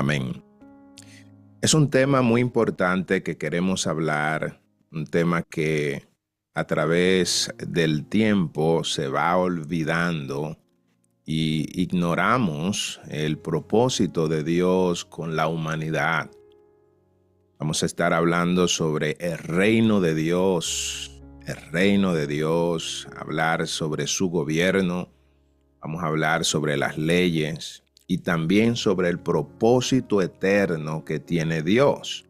Amén. Es un tema muy importante que queremos hablar, un tema que a través del tiempo se va olvidando y ignoramos el propósito de Dios con la humanidad. Vamos a estar hablando sobre el reino de Dios, hablar sobre su gobierno, vamos a hablar sobre las leyes y también sobre el propósito eterno que tiene Dios.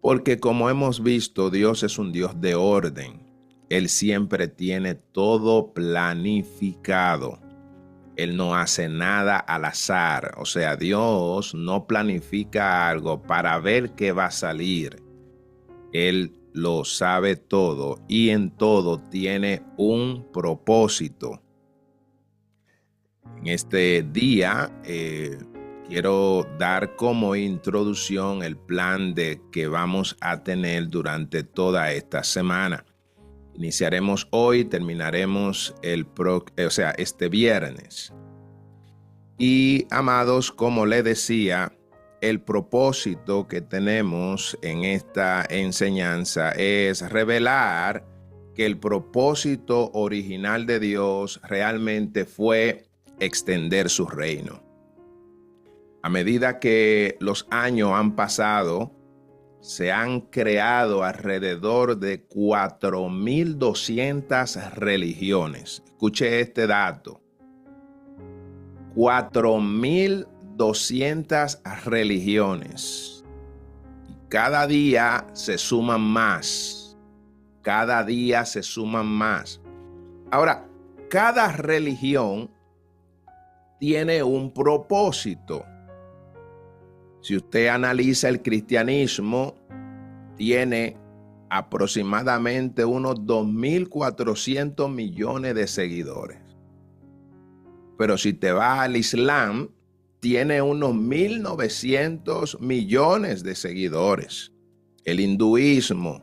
Porque como hemos visto, Dios es un Dios de orden. Él siempre tiene todo planificado. Él no hace nada al azar. O sea, Dios no planifica algo para ver qué va a salir. Él lo sabe todo y en todo tiene un propósito. En este día quiero dar como introducción el plan de que vamos a tener durante toda esta semana. Iniciaremos hoy, terminaremos este viernes. Y amados, como le decía, el propósito que tenemos en esta enseñanza es revelar que el propósito original de Dios realmente fue extender su reino. A medida que los años han pasado, se han creado alrededor de 4.200 religiones. Escuche este dato. 4.200 religiones. Y cada día se suman más. Cada día se suman más. Ahora, cada religión tiene un propósito. Si usted analiza el cristianismo, tiene aproximadamente unos 2.400 millones de seguidores. Pero si te vas al Islam, tiene unos 1.900 millones de seguidores. El hinduismo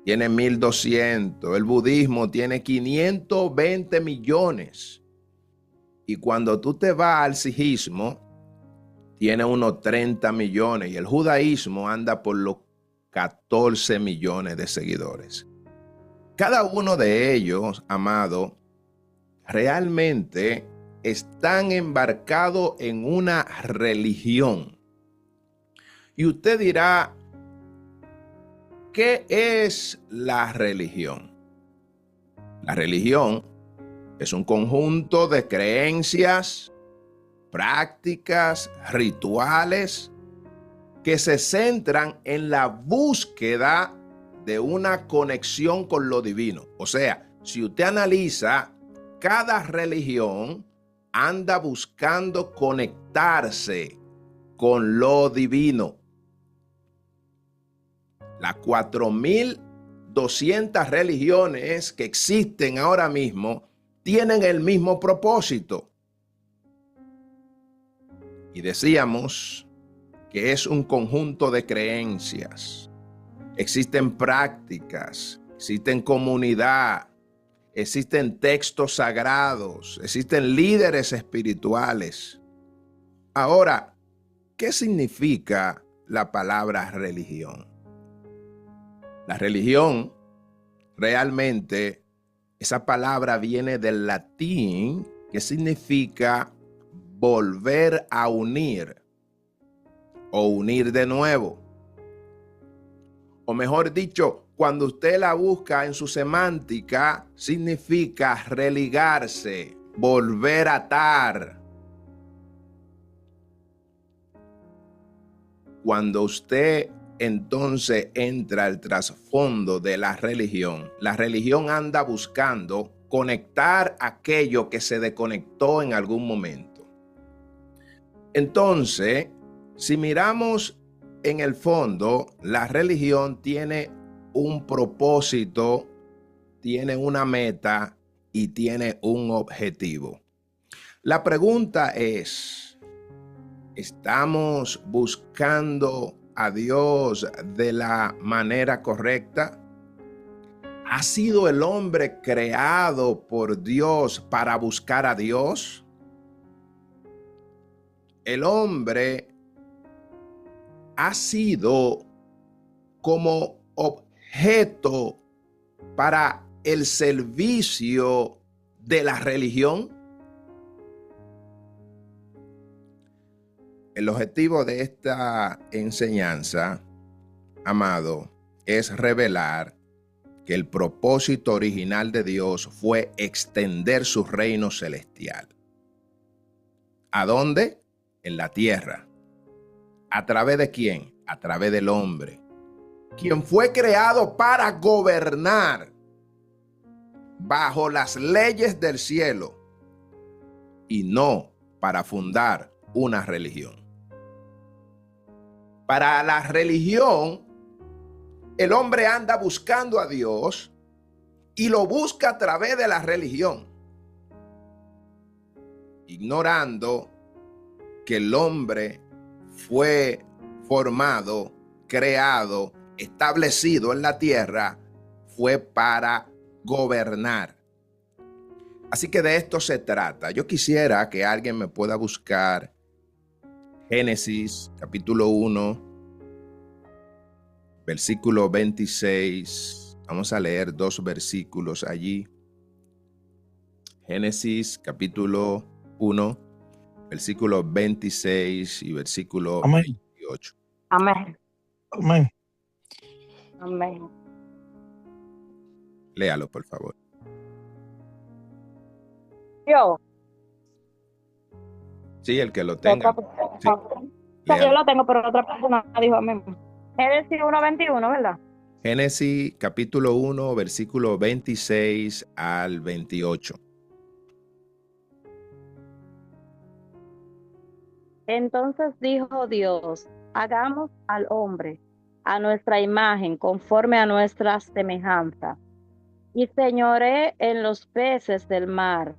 tiene 1.200. El budismo tiene 520 millones. Y cuando tú te vas al sijismo, tiene unos 30 millones. Y el judaísmo anda por los 14 millones de seguidores. Cada uno de ellos, amado, realmente están embarcados en una religión. Y usted dirá, ¿qué es la religión? La religión es un conjunto de creencias, prácticas, rituales que se centran en la búsqueda de una conexión con lo divino. O sea, si usted analiza, cada religión anda buscando conectarse con lo divino. Las 4.200 religiones que existen ahora mismo tienen el mismo propósito. Y decíamos que es un conjunto de creencias. Existen prácticas, existen comunidad, existen textos sagrados, existen líderes espirituales. Ahora, ¿qué significa la palabra religión? La religión, realmente, esa palabra viene del latín que significa volver a unir o unir de nuevo. O mejor dicho, cuando usted la busca en su semántica, significa religarse, volver a atar. Cuando usted entonces entra al trasfondo de la religión anda buscando conectar aquello que se desconectó en algún momento. Entonces, si miramos en el fondo, la religión tiene un propósito, tiene una meta y tiene un objetivo. La pregunta es, ¿estamos buscando a Dios de la manera correcta? ¿Ha sido el hombre creado por Dios para buscar a Dios? el hombre ha sido como objeto para el servicio de la religión. El objetivo de esta enseñanza, amado, es revelar que el propósito original de Dios fue extender su reino celestial. ¿A dónde? En la tierra. ¿A través de quién? A través del hombre, quien fue creado para gobernar bajo las leyes del cielo y no para fundar una religión. Para la religión, el hombre anda buscando a Dios y lo busca a través de la religión, ignorando que el hombre fue formado, creado, establecido en la tierra, fue para gobernar. Así que de esto se trata. Yo quisiera que alguien me pueda buscar Génesis capítulo 1, versículo 26. Vamos a leer 2 versículos allí. Génesis capítulo 1, versículo 26 y versículo Amén. 28. Amén. Amén. Amén. Léalo, por favor. Yo. Sí, el que lo tenga. Sí, Yo lo tengo, pero otra persona dijo amén. Génesis 1:21, ¿verdad? Génesis capítulo 1, versículo 26 al 28. Entonces dijo Dios, hagamos al hombre a nuestra imagen, conforme a nuestra semejanza, y señoree en los peces del mar,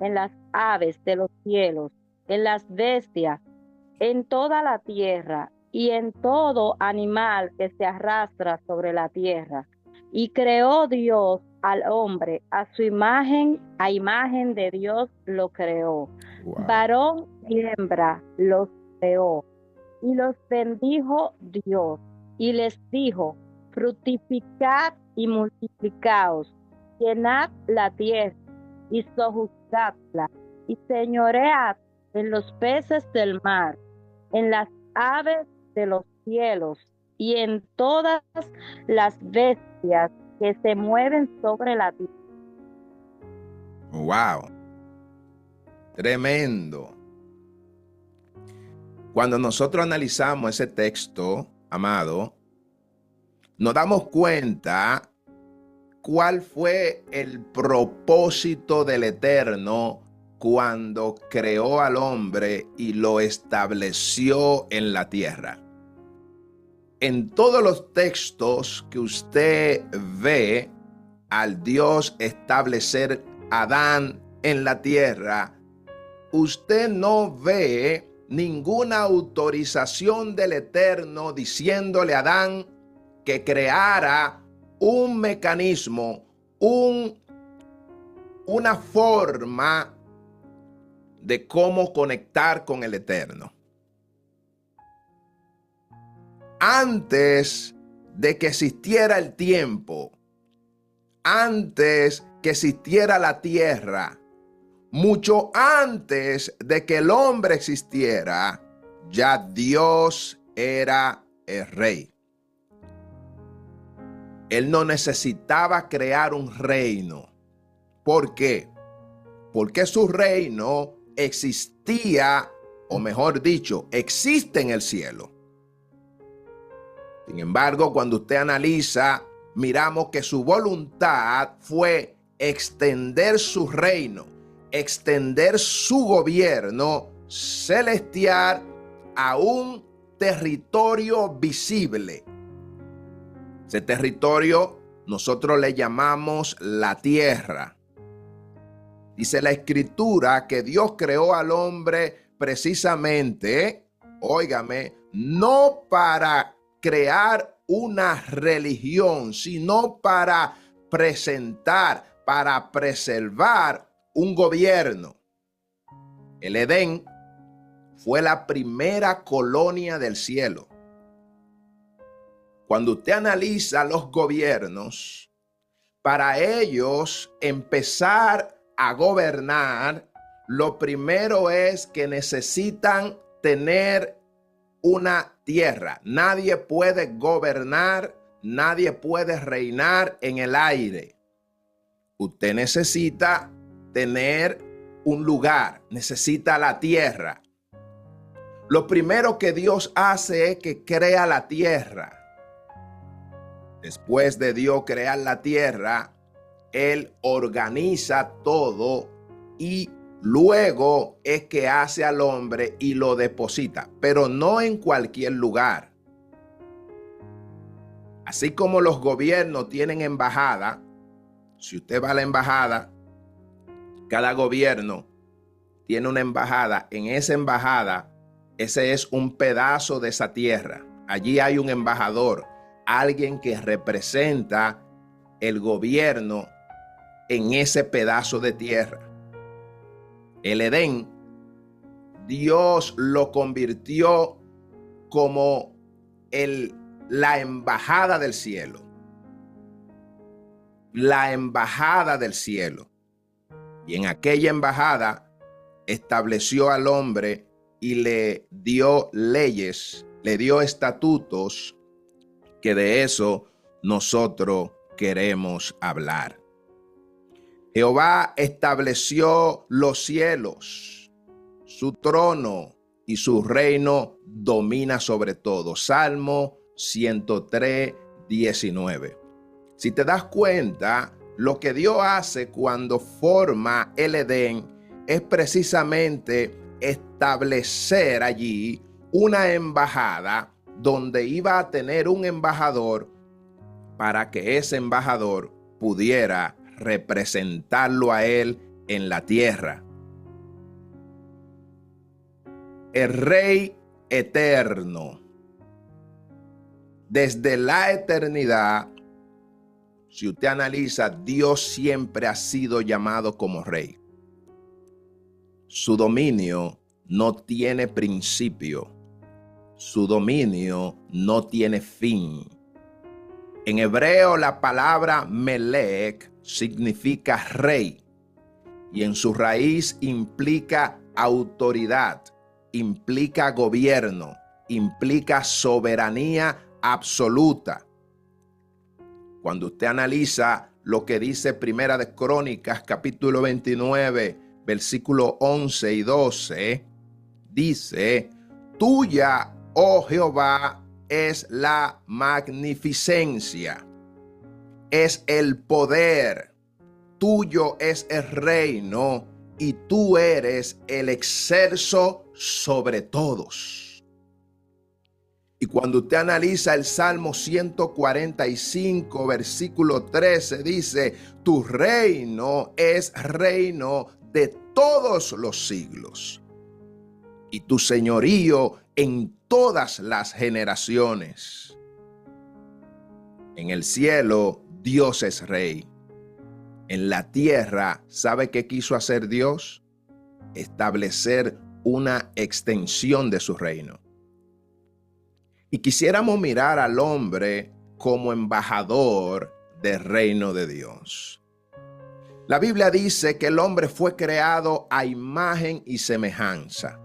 en las aves de los cielos, en las bestias, en toda la tierra, y en todo animal que se arrastra sobre la tierra. Y creó Dios al hombre a su imagen, a imagen de Dios lo creó. Wow. Varón y hembra los creó. Y los bendijo Dios, y les dijo, fructificad y multiplicaos, llenad la tierra y sojuzgadla, y señoread en los peces del mar, en las aves de los cielos, y en todas las bestias que se mueven sobre la tierra. Wow. Tremendo. Cuando nosotros analizamos ese texto, amado, nos damos cuenta cuál fue el propósito del Eterno cuando creó al hombre y lo estableció en la tierra. En todos los textos que usted ve al Dios establecer a Adán en la tierra, usted no ve ninguna autorización del Eterno diciéndole a Adán que creara un mecanismo, una forma de cómo conectar con el Eterno. Antes de que existiera el tiempo, antes que existiera la tierra, mucho antes de que el hombre existiera, ya Dios era el rey. Él no necesitaba crear un reino. ¿Por qué? Porque su reino existía, o mejor dicho, existe en el cielo. Sin embargo, cuando usted analiza, miramos que su voluntad fue extender su reino, extender su gobierno celestial a un territorio visible. Ese territorio nosotros le llamamos la tierra. Dice la Escritura que Dios creó al hombre precisamente, óigame, no para crear una religión, sino para presentar, para preservar un gobierno. El Edén fue la primera colonia del cielo. Cuando usted analiza los gobiernos, para ellos empezar a gobernar, lo primero es que necesitan tener una tierra. Nadie puede gobernar, nadie puede reinar en el aire. Usted necesita tener un lugar, necesita la tierra. Lo primero que Dios hace es que crea la tierra. Después de Dios crear la tierra, Él organiza todo y luego es que hace al hombre y lo deposita, pero no en cualquier lugar. Así como los gobiernos tienen embajada, si usted va a la embajada, cada gobierno tiene una embajada. En esa embajada, ese es un pedazo de esa tierra. Allí hay un embajador, alguien que representa el gobierno en ese pedazo de tierra. El Edén, Dios lo convirtió como la embajada del cielo. La embajada del cielo. Y en aquella embajada estableció al hombre y le dio leyes, le dio estatutos, que de eso nosotros queremos hablar. Jehová estableció los cielos, su trono y su reino domina sobre todo. Salmo 103, 19. Si te das cuenta, lo que Dios hace cuando forma el Edén es precisamente establecer allí una embajada donde iba a tener un embajador para que ese embajador pudiera representarlo a él en la tierra. El Rey eterno, desde la eternidad, si usted analiza, Dios siempre ha sido llamado como Rey. Su dominio no tiene principio. Su dominio no tiene fin. En hebreo la palabra Melech significa rey y en su raíz implica autoridad, implica gobierno, implica soberanía absoluta. Cuando usted analiza lo que dice Primera de Crónicas, capítulo 29, versículo 11 y 12, dice: tuya, oh Jehová, es la magnificencia, es el poder, tuyo es el reino y tú eres el excelso sobre todos. Y cuando usted analiza el Salmo 145, versículo 13, dice: tu reino es reino de todos los siglos y tu señorío en todas las generaciones. En el cielo, Dios es rey. En la tierra, ¿sabe qué quiso hacer Dios? Establecer una extensión de su reino. Y quisiéramos mirar al hombre como embajador del reino de Dios. La Biblia dice que el hombre fue creado a imagen y semejanza.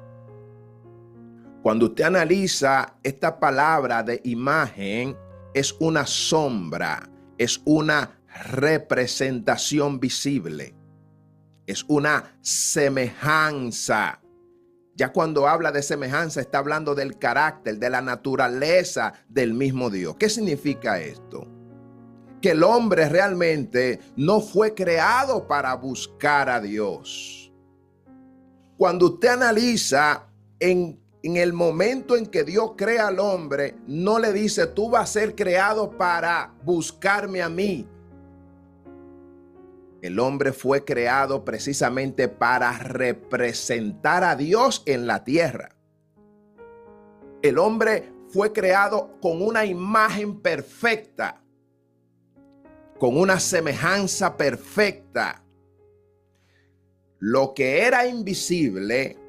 Cuando usted analiza esta palabra de imagen, es una sombra, es una representación visible, es una semejanza. Ya cuando habla de semejanza, está hablando del carácter, de la naturaleza del mismo Dios. ¿Qué significa esto? Que el hombre realmente no fue creado para buscar a Dios. Cuando usted analiza en el momento en que Dios crea al hombre, no le dice: tú vas a ser creado para buscarme a mí. El hombre fue creado precisamente para representar a Dios en la tierra. El hombre fue creado con una imagen perfecta, con una semejanza perfecta. Lo que era invisible,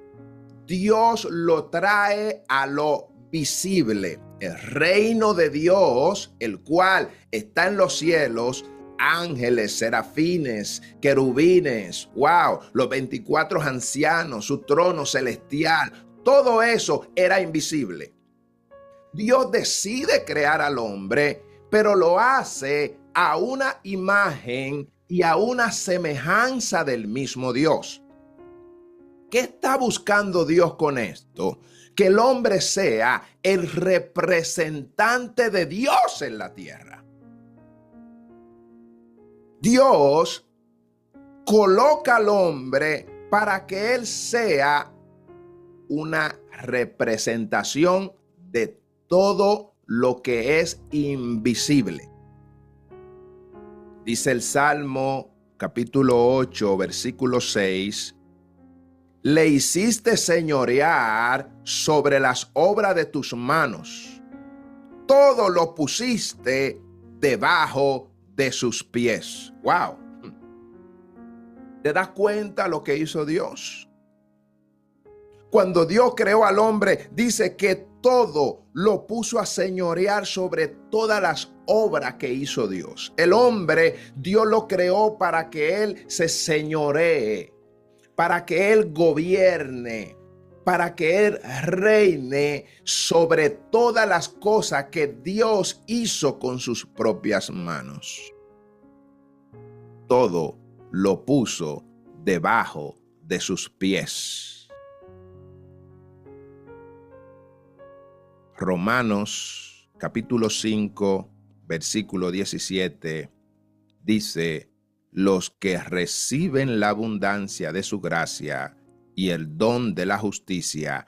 Dios lo trae a lo visible. El reino de Dios, el cual está en los cielos, ángeles, serafines, querubines, wow, los 24 ancianos, su trono celestial, todo eso era invisible. Dios decide crear al hombre, pero lo hace a una imagen y a una semejanza del mismo Dios. ¿Qué está buscando Dios con esto? Que el hombre sea el representante de Dios en la tierra. Dios coloca al hombre para que él sea una representación de todo lo que es invisible. Dice el Salmo capítulo 8, versículo 6. Le hiciste señorear sobre las obras de tus manos. Todo lo pusiste debajo de sus pies. Wow. ¿Te das cuenta lo que hizo Dios? Cuando Dios creó al hombre, dice que todo lo puso a señorear sobre todas las obras que hizo Dios. El hombre, Dios lo creó para que él se señoree, para que él gobierne, para que él reine sobre todas las cosas que Dios hizo con sus propias manos. Todo lo puso debajo de sus pies. Romanos capítulo 5, versículo 17 dice: los que reciben la abundancia de su gracia y el don de la justicia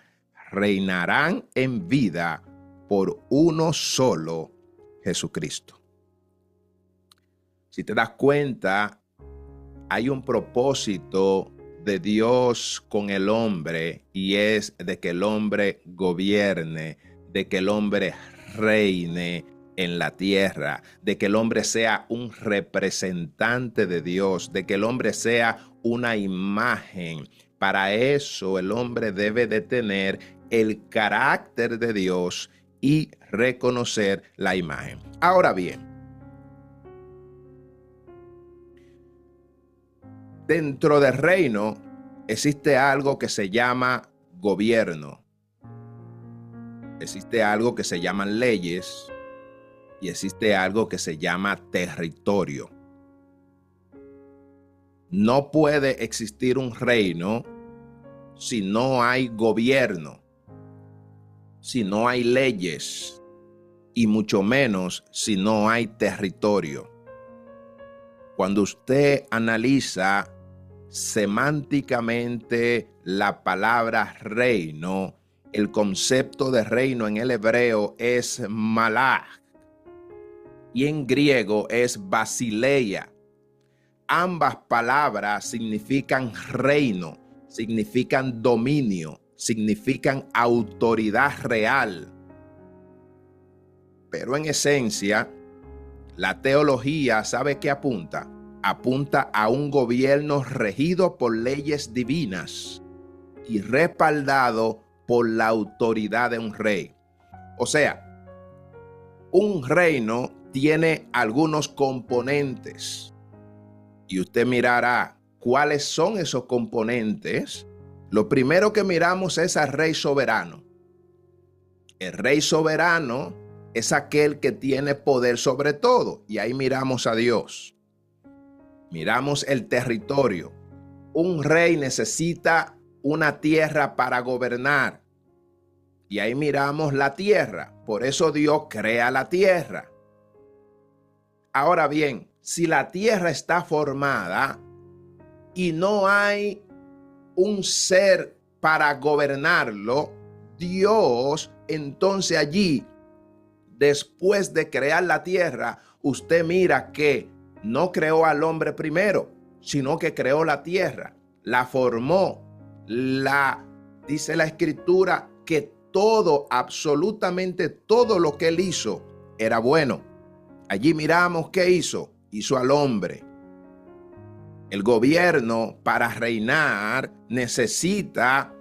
reinarán en vida por uno solo, Jesucristo. Si te das cuenta, hay un propósito de Dios con el hombre, y es de que el hombre gobierne, de que el hombre reine en la tierra, de que el hombre sea un representante de Dios, de que el hombre sea una imagen. Para eso el hombre debe de tener el carácter de Dios y reconocer la imagen. Ahora bien, dentro del reino existe algo que se llama gobierno. Existe algo que se llaman leyes y existe algo que se llama territorio. No puede existir un reino si no hay gobierno, si no hay leyes y mucho menos si no hay territorio. Cuando usted analiza semánticamente la palabra reino, el concepto de reino en el hebreo es malach y en griego es basileia. Ambas palabras significan reino, significan dominio, significan autoridad real. Pero en esencia, la teología, ¿sabe qué apunta? Apunta a un gobierno regido por leyes divinas y respaldado por la autoridad de un rey. O sea, un reino tiene algunos componentes y usted mirará cuáles son esos componentes. Lo primero que miramos es al rey soberano. El rey soberano es aquel que tiene poder sobre todo, y ahí miramos a Dios. Miramos el territorio. Un rey necesita una tierra para gobernar. Y ahí miramos la tierra. Por eso Dios crea la tierra. Ahora bien, si la tierra está formada y no hay un ser para gobernarlo, Dios entonces allí, después de crear la tierra, usted mira que no creó al hombre primero, sino que creó la tierra, la formó. Dice la escritura que todo, absolutamente todo lo que él hizo era bueno. Allí miramos qué hizo. Hizo al hombre. El gobierno para reinar necesita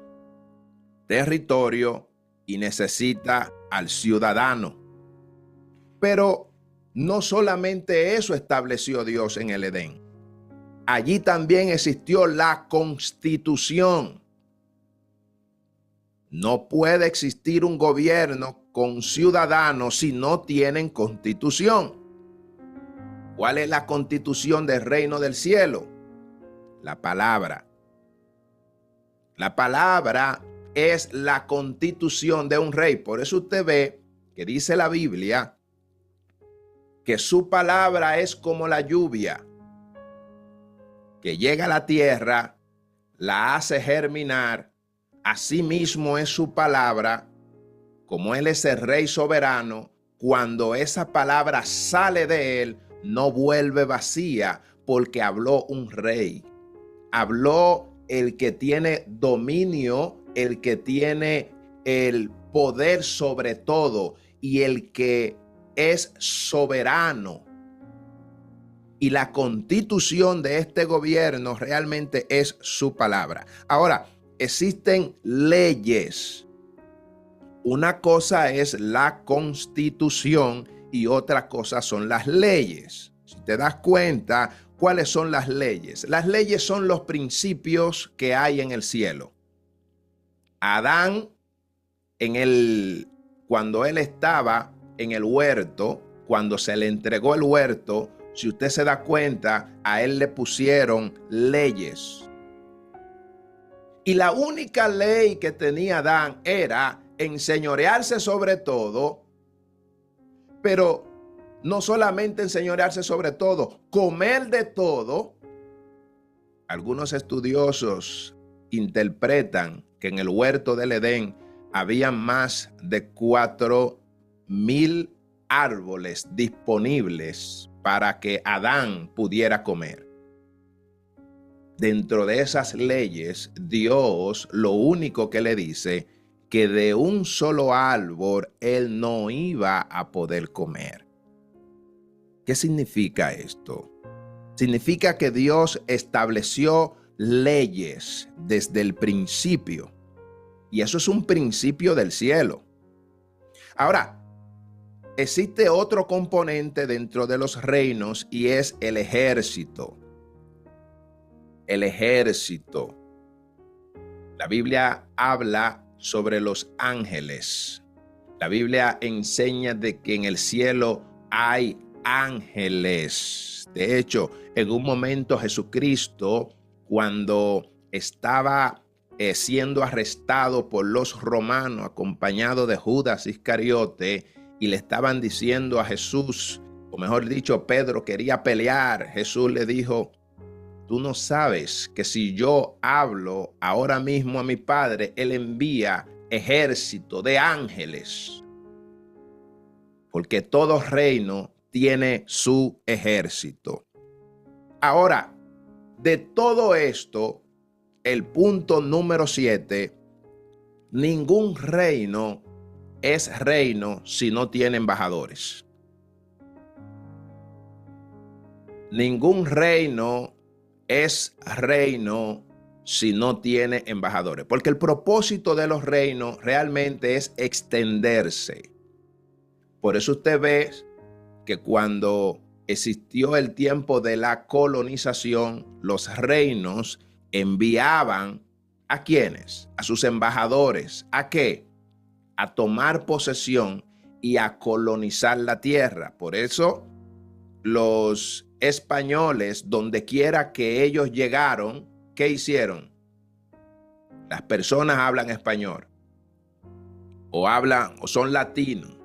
territorio y necesita al ciudadano. Pero no solamente eso estableció Dios en el Edén. Allí también existió la constitución. No puede existir un gobierno con ciudadanos si no tienen constitución. ¿Cuál es la constitución del reino del cielo? La palabra. La palabra es la constitución de un rey. Por eso usted ve que dice la Biblia que su palabra es como la lluvia, que llega a la tierra, la hace germinar. Asimismo es su palabra, como Él es el Rey soberano, cuando esa palabra sale de Él, no vuelve vacía, porque habló un rey. Habló el que tiene dominio, el que tiene el poder sobre todo y el que es soberano. Y la constitución de este gobierno realmente es su palabra. Ahora, existen leyes. Una cosa es la constitución y otra cosa son las leyes. Si te das cuenta, ¿cuáles son las leyes? Las leyes son los principios que hay en el cielo. Adán, cuando él estaba en el huerto, cuando se le entregó el huerto, si usted se da cuenta, a él le pusieron leyes. Y la única ley que tenía Adán era enseñorearse sobre todo, pero no solamente enseñorearse sobre todo, comer de todo. Algunos estudiosos interpretan que en el huerto del Edén había más de 4,000 árboles disponibles para que Adán pudiera comer. Dentro de esas leyes, Dios lo único que le dice, que de un solo árbol él no iba a poder comer. ¿Qué significa esto? Significa que Dios estableció leyes desde el principio. Y eso es un principio del cielo. Ahora, existe otro componente dentro de los reinos y es el ejército. El ejército. La Biblia habla sobre los ángeles. La Biblia enseña de que en el cielo hay ángeles. De hecho, en un momento Jesucristo, cuando estaba siendo arrestado por los romanos, acompañado de Judas Iscariote, y le estaban diciendo a Jesús, o mejor dicho, Pedro quería pelear. Jesús le dijo: tú no sabes que si yo hablo ahora mismo a mi Padre, Él envía ejército de ángeles. Porque todo reino tiene su ejército. Ahora, de todo esto, el punto número 7, ningún reino es reino si no tiene embajadores. Ningún reino es reino si no tiene embajadores, porque el propósito de los reinos realmente es extenderse. Por eso usted ve que cuando existió el tiempo de la colonización, los reinos enviaban ¿a quiénes? A sus embajadores. ¿A qué? A tomar posesión y a colonizar la tierra. Por eso los españoles, donde quiera que ellos llegaron, ¿qué hicieron? Las personas hablan español o son latinos.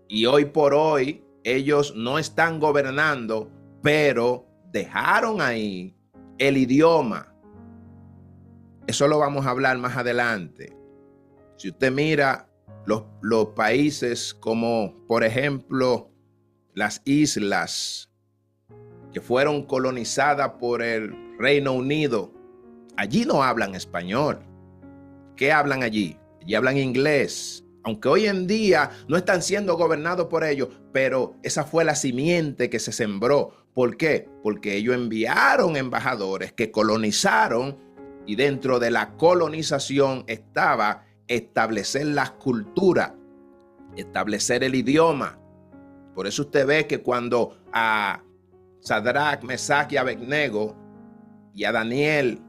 Y hoy por hoy ellos no están gobernando, pero dejaron ahí el idioma. Eso lo vamos a hablar más adelante. Si usted mira los países como, por ejemplo, las islas que fueron colonizadas por el Reino Unido, allí no hablan español. ¿Qué hablan allí? Allí hablan inglés. Aunque hoy en día no están siendo gobernados por ellos, pero esa fue la simiente que se sembró. ¿Por qué? Porque ellos enviaron embajadores que colonizaron Y dentro de la colonización estaba establecer las culturas, establecer el idioma. Por eso usted ve que cuando a Sadrach, Mesach y Abednego y a Daniel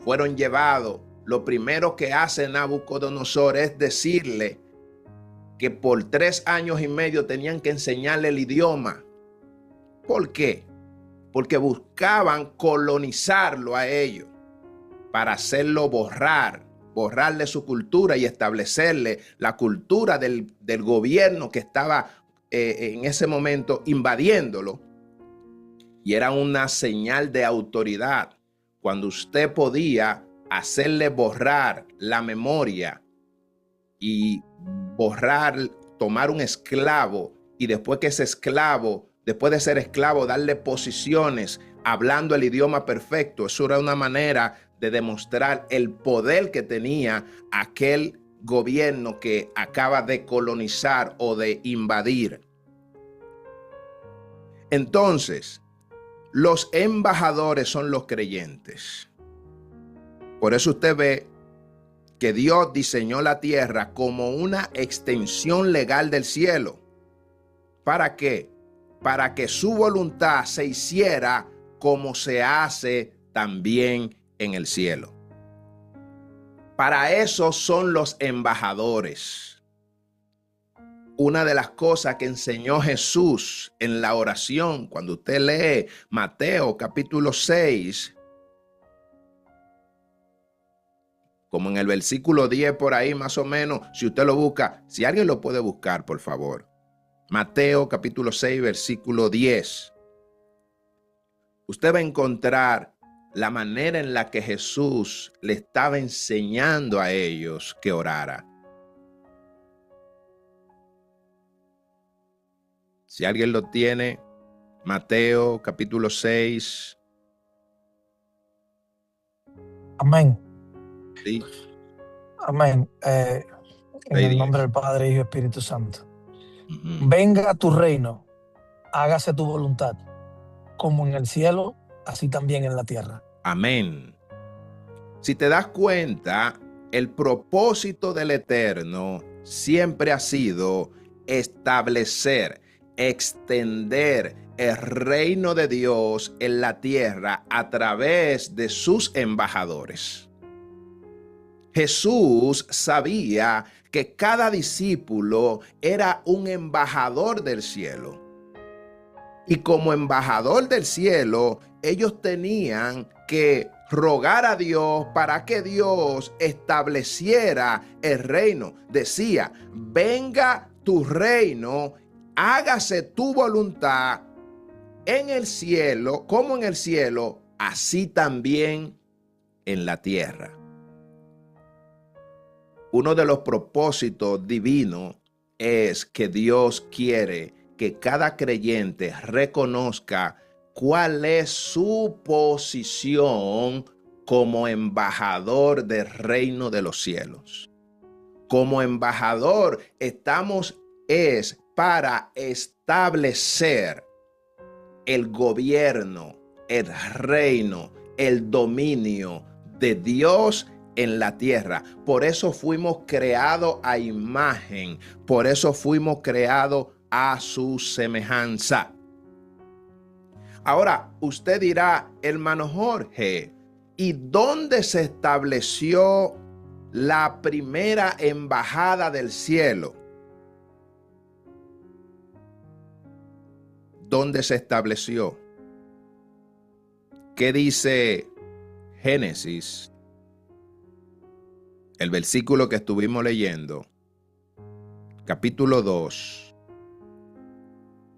fueron llevados, lo primero que hace Nabucodonosor es decirle que por 3 años y medio tenían que enseñarle el idioma. ¿Por qué? Porque buscaban colonizarlo a ellos para hacerlo borrarle su cultura y establecerle la cultura del gobierno que estaba en ese momento invadiéndolo. Y era una señal de autoridad cuando usted podía hacerle borrar la memoria y tomar un esclavo, y después que ese esclavo, después de ser esclavo, darle posiciones hablando el idioma perfecto. Eso era una manera de demostrar el poder que tenía aquel gobierno que acaba de colonizar o de invadir. Entonces, los embajadores son los creyentes. Por eso usted ve que Dios diseñó la tierra como una extensión legal del cielo. ¿Para qué? Para que su voluntad se hiciera como se hace también en el cielo. Para eso son los embajadores. Una de las cosas que enseñó Jesús en la oración, cuando usted lee Mateo capítulo 6, como en el versículo 10 por ahí más o menos, si usted lo busca, si alguien lo puede buscar, por favor. Mateo capítulo 6, versículo 10. Usted va a encontrar la manera en la que Jesús le estaba enseñando a ellos que orara. Si alguien lo tiene, Mateo capítulo 6. Amén. Sí. Amén. En el nombre del Padre, Hijo y Espíritu Santo. Uh-huh. Venga a tu reino, hágase tu voluntad, como en el cielo, así también en la tierra. Amén. Si te das cuenta, el propósito del Eterno siempre ha sido establecer, extender el reino de Dios en la tierra a través de sus embajadores. Jesús sabía que cada discípulo era un embajador del cielo. Y como embajador del cielo, ellos tenían que rogar a Dios para que Dios estableciera el reino. Decía, venga tu reino, hágase tu voluntad en el cielo, como en el cielo, así también en la tierra. Uno de los propósitos divinos es que Dios quiere que cada creyente reconozca cuál es su posición como embajador del reino de los cielos. Como embajador es para establecer el gobierno, el reino, el dominio de Dios en la tierra. Por eso fuimos creados a imagen, por eso fuimos creados a su semejanza. Ahora, usted dirá, hermano Jorge, ¿y dónde se estableció la primera embajada del cielo? ¿Dónde se estableció? ¿Qué dice Génesis? El versículo que estuvimos leyendo, capítulo 2,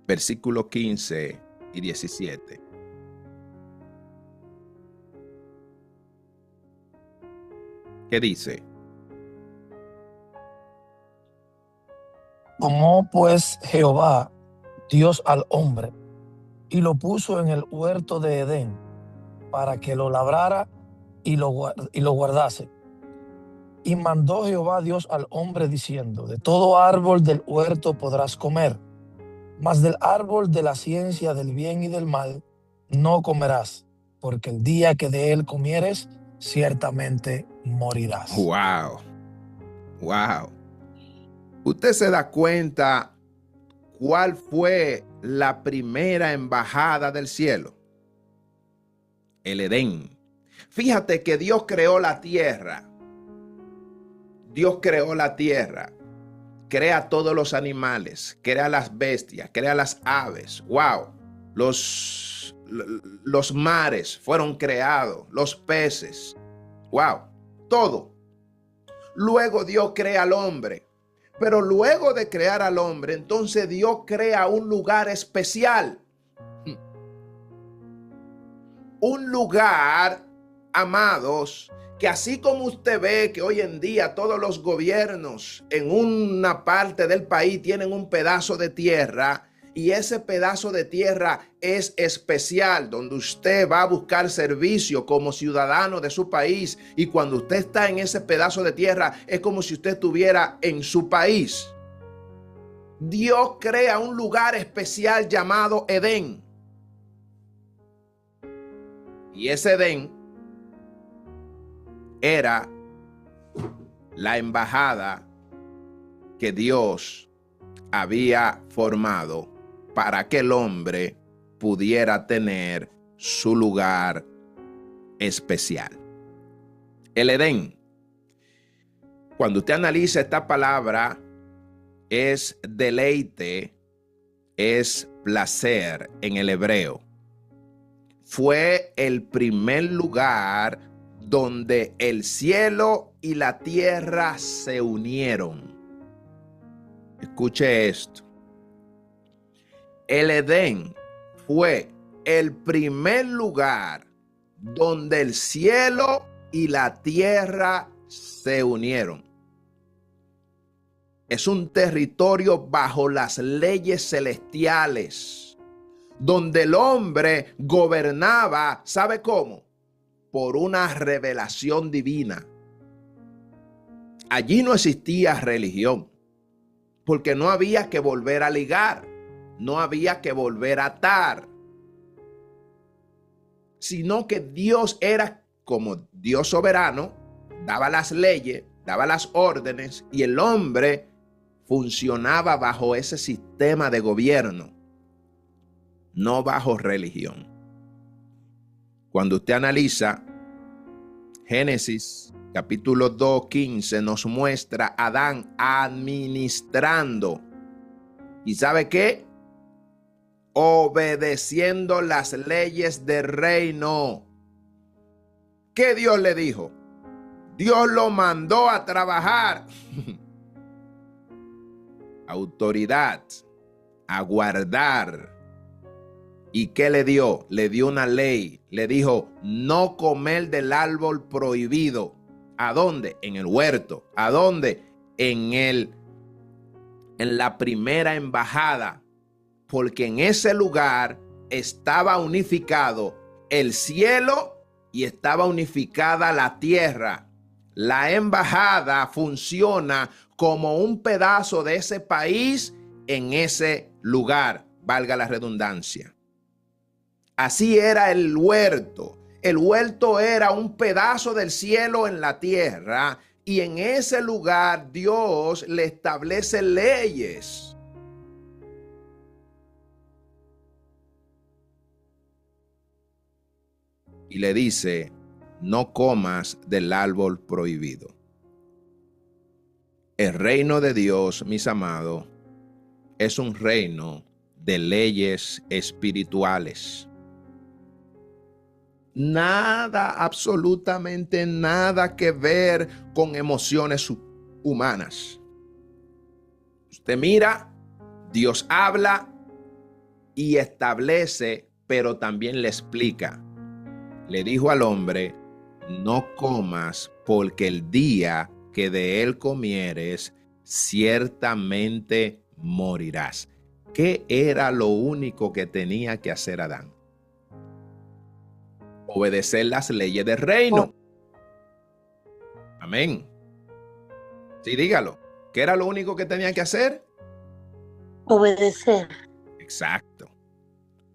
versículos 15 y 17. ¿Qué dice? Tomó pues Jehová, Dios al hombre, y lo puso en el huerto de Edén, para que lo labrara y lo guardase. Y mandó Jehová Dios al hombre diciendo, de todo árbol del huerto podrás comer, mas del árbol de la ciencia del bien y del mal no comerás, porque el día que de él comieres, ciertamente morirás. Wow, wow. ¿Usted se da cuenta cuál fue la primera embajada del cielo? El Edén. Fíjate que Dios creó la tierra. Dios creó la tierra. Crea todos los animales, crea las bestias, crea las aves. Wow. Los mares fueron creados, los peces. Wow. Todo. Luego Dios crea al hombre. Pero luego de crear al hombre, entonces Dios crea un lugar especial. Un lugar, amados, que así como usted ve que hoy en día todos los gobiernos en una parte del país tienen un pedazo de tierra, y ese pedazo de tierra es especial, donde usted va a buscar servicio como ciudadano de su país, y cuando usted está en ese pedazo de tierra es como si usted estuviera en su país. Dios crea un lugar especial llamado Edén. Y ese Edén era la embajada que Dios había formado para que el hombre pudiera tener su lugar especial. El Edén. Cuando usted analiza esta palabra, es deleite, es placer en el hebreo. Fue el primer lugar donde el cielo y la tierra se unieron. Escuche esto. El Edén fue el primer lugar donde el cielo y la tierra se unieron. Es un territorio bajo las leyes celestiales, donde el hombre gobernaba, ¿sabe cómo? Por una revelación divina. Allí no existía religión, porque no había que volver a ligar, no había que volver a atar, sino que Dios era como Dios soberano, daba las leyes, daba las órdenes, y el hombre funcionaba bajo ese sistema de gobierno, no bajo religión. Cuando usted analiza Génesis capítulo 2:15, nos muestra a Adán administrando. ¿Y sabe qué? Obedeciendo las leyes del reino. ¿Qué Dios le dijo? Dios lo mandó a trabajar. Autoridad, a guardar. ¿Y qué le dio? Le dio una ley. Le dijo, no comer del árbol prohibido. ¿A dónde? En el huerto. ¿A dónde? En la primera embajada. Porque en ese lugar estaba unificado el cielo y estaba unificada la tierra. La embajada funciona como un pedazo de ese país en ese lugar, valga la redundancia. Así era el huerto. El huerto era un pedazo del cielo en la tierra, y en ese lugar Dios le establece leyes. Y le dice, no comas del árbol prohibido. El reino de Dios, mis amados, es un reino de leyes espirituales. Nada, absolutamente nada que ver con emociones humanas. Usted mira, Dios habla y establece, pero también le explica. Le dijo al hombre, no comas, porque el día que de él comieres, ciertamente morirás. ¿Qué era lo único que tenía que hacer Adán? Obedecer las leyes del reino. Amén. Sí, dígalo. ¿Qué era lo único que tenía que hacer? Obedecer. Exacto.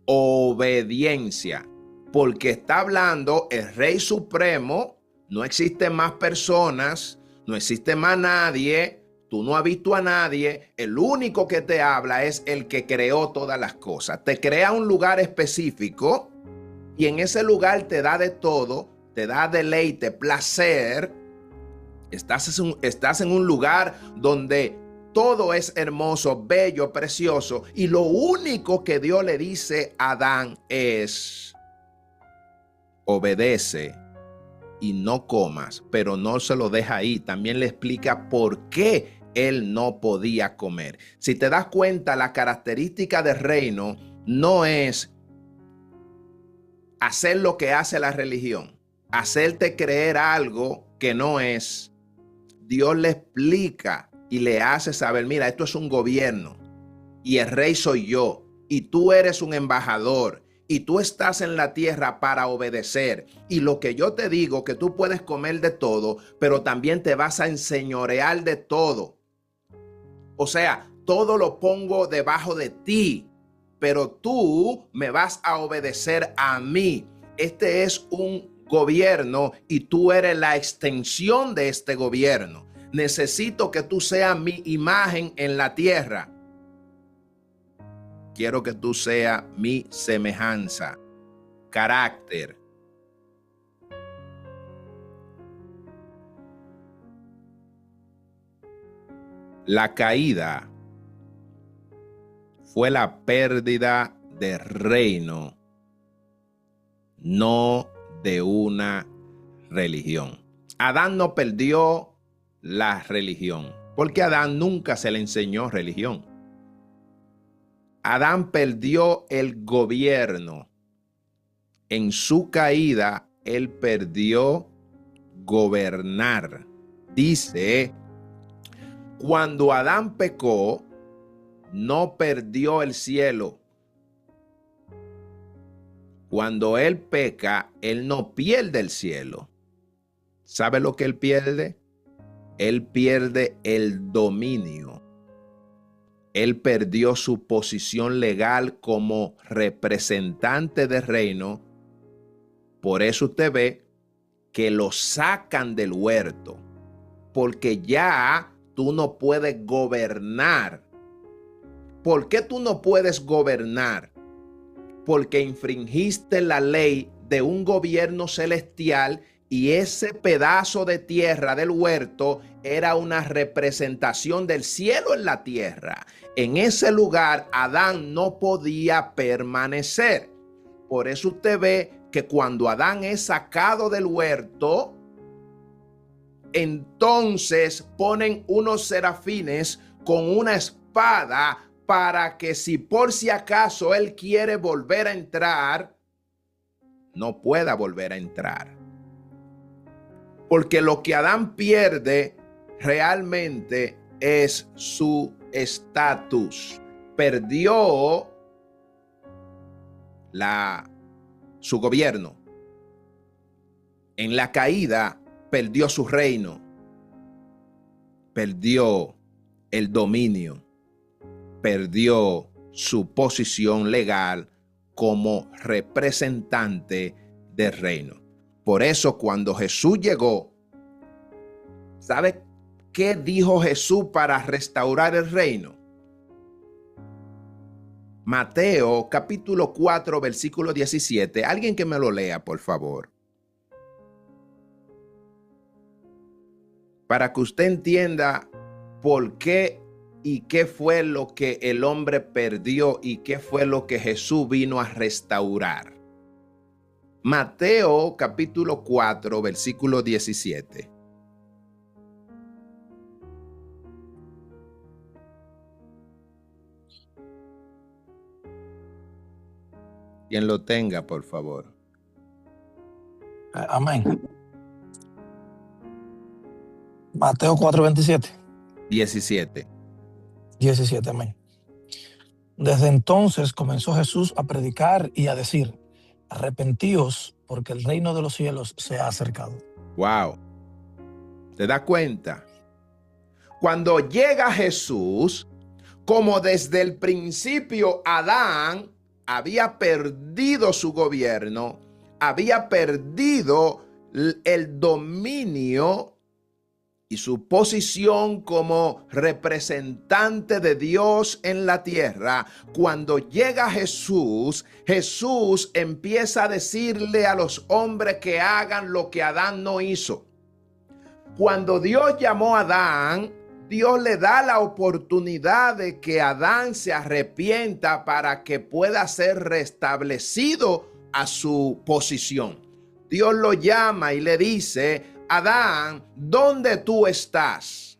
Obediencia. Porque está hablando el Rey Supremo, No existen más personas, no existe más nadie, tú no has visto a nadie, el único que te habla es el que creó todas las cosas. Te crea un lugar específico y en ese lugar te da de todo, te da deleite, placer. Estás en un lugar donde todo es hermoso, bello, precioso, y lo único que Dios le dice a Adán es: obedece y no comas, pero no se lo deja ahí. También le explica por qué él no podía comer. Si te das cuenta, la característica del reino no es hacer lo que hace la religión, hacerte creer algo que no es. Dios le explica y le hace saber: mira, esto es un gobierno y el rey soy yo y tú eres un embajador y tú estás en la tierra para obedecer. Y lo que yo te digo, que tú puedes comer de todo, pero también te vas a enseñorear de todo. O sea, todo lo pongo debajo de ti, pero tú me vas a obedecer a mí. Este es un gobierno y tú eres la extensión de este gobierno. Necesito que tú seas mi imagen en la tierra. Quiero que tú seas mi semejanza, carácter. La caída fue la pérdida de reino, no de una religión. Adán no perdió la religión, porque a Adán nunca se le enseñó religión. Adán perdió el gobierno. En su caída, él perdió gobernar. Dice, cuando Adán pecó, no perdió el cielo. Cuando él peca, él no pierde el cielo. ¿Sabe lo que él pierde? Él pierde el dominio. Él perdió su posición legal como representante del reino. Por eso usted ve que lo sacan del huerto, porque ya tú no puedes gobernar. ¿Por qué tú no puedes gobernar? Porque infringiste la ley de un gobierno celestial y ese pedazo de tierra del huerto era una representación del cielo en la tierra. En ese lugar Adán no podía permanecer. Por eso usted ve que cuando Adán es sacado del huerto, entonces ponen unos serafines con una espada para que si por si acaso él quiere volver a entrar, no pueda volver a entrar. Porque lo que Adán pierde realmente es su estatus. Perdió su gobierno. En la caída perdió su reino. Perdió el dominio. Perdió su posición legal como representante del reino. Por eso cuando Jesús llegó, ¿sabe qué dijo Jesús para restaurar el reino? Mateo capítulo 4 versículo 17. Alguien que me lo lea, por favor. Para que usted entienda por qué y qué fue lo que el hombre perdió y qué fue lo que Jesús vino a restaurar. Mateo capítulo 4 versículo 17. Quien lo tenga, por favor. Amén. Mateo 4:27. 17. 17, amén. Desde entonces comenzó Jesús a predicar y a decir: arrepentíos, porque el reino de los cielos se ha acercado. Wow. ¿Te das cuenta? Cuando llega Jesús, como desde el principio Adán había perdido su gobierno, había perdido el dominio y su posición como representante de Dios en la tierra. Cuando llega Jesús, Jesús empieza a decirle a los hombres que hagan lo que Adán no hizo. Cuando Dios llamó a Adán, Dios le da la oportunidad de que Adán se arrepienta para que pueda ser restablecido a su posición. Dios lo llama y le dice: Adán, ¿dónde tú estás?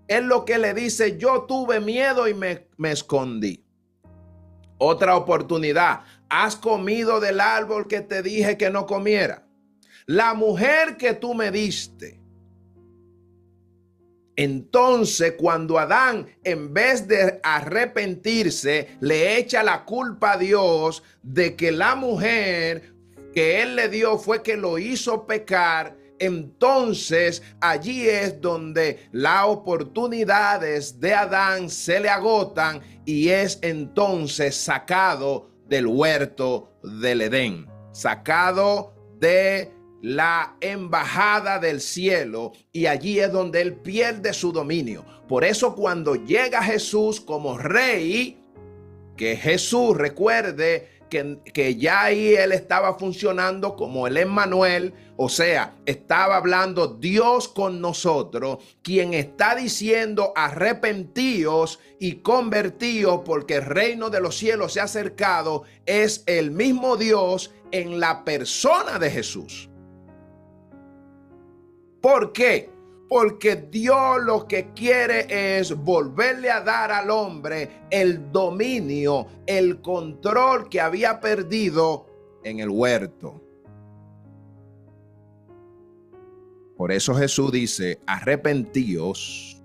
Es lo que le dice: yo tuve miedo y me escondí. Otra oportunidad: ¿has comido del árbol que te dije que no comiera? La mujer que tú me diste. Entonces, cuando Adán, en vez de arrepentirse, le echa la culpa a Dios de que la mujer que él le dio fue que lo hizo pecar, entonces allí es donde las oportunidades de Adán se le agotan y es entonces sacado del huerto del Edén, sacado de la embajada del cielo, y allí es donde él pierde su dominio. Por eso cuando llega Jesús como rey, que Jesús, recuerde que ya ahí él estaba funcionando como el Emmanuel, o sea, estaba hablando Dios con nosotros, quien está diciendo: arrepentíos y convertíos porque el reino de los cielos se ha acercado. Es el mismo Dios en la persona de Jesús. ¿Por qué? Porque Dios lo que quiere es volverle a dar al hombre el dominio, el control que había perdido en el huerto. Por eso Jesús dice: arrepentíos,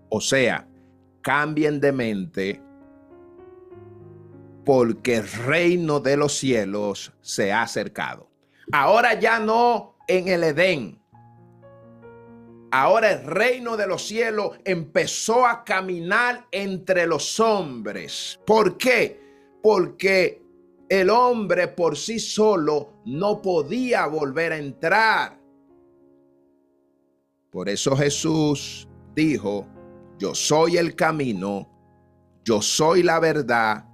o sea, cambien de mente, porque el reino de los cielos se ha acercado. Ahora ya no en el Edén. Ahora el reino de los cielos empezó a caminar entre los hombres. ¿Por qué? Porque el hombre por sí solo no podía volver a entrar. Por eso Jesús dijo: yo soy el camino, yo soy la verdad,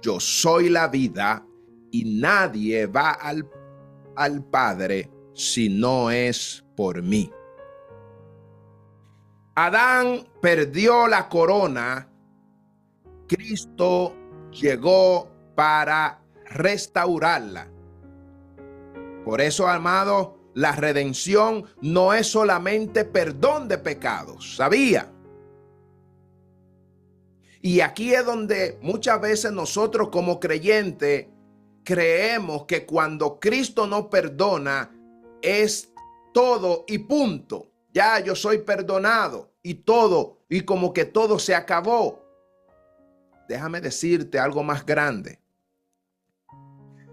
yo soy la vida, y nadie va al Padre si no es por mí. Adán perdió la corona, Cristo llegó para restaurarla. Por eso, amado, la redención no es solamente perdón de pecados, ¿sabía? Y aquí es donde muchas veces nosotros como creyentes creemos que cuando Cristo nos perdona es todo y punto. Ya yo soy perdonado y todo, y como que todo se acabó. Déjame decirte algo más grande.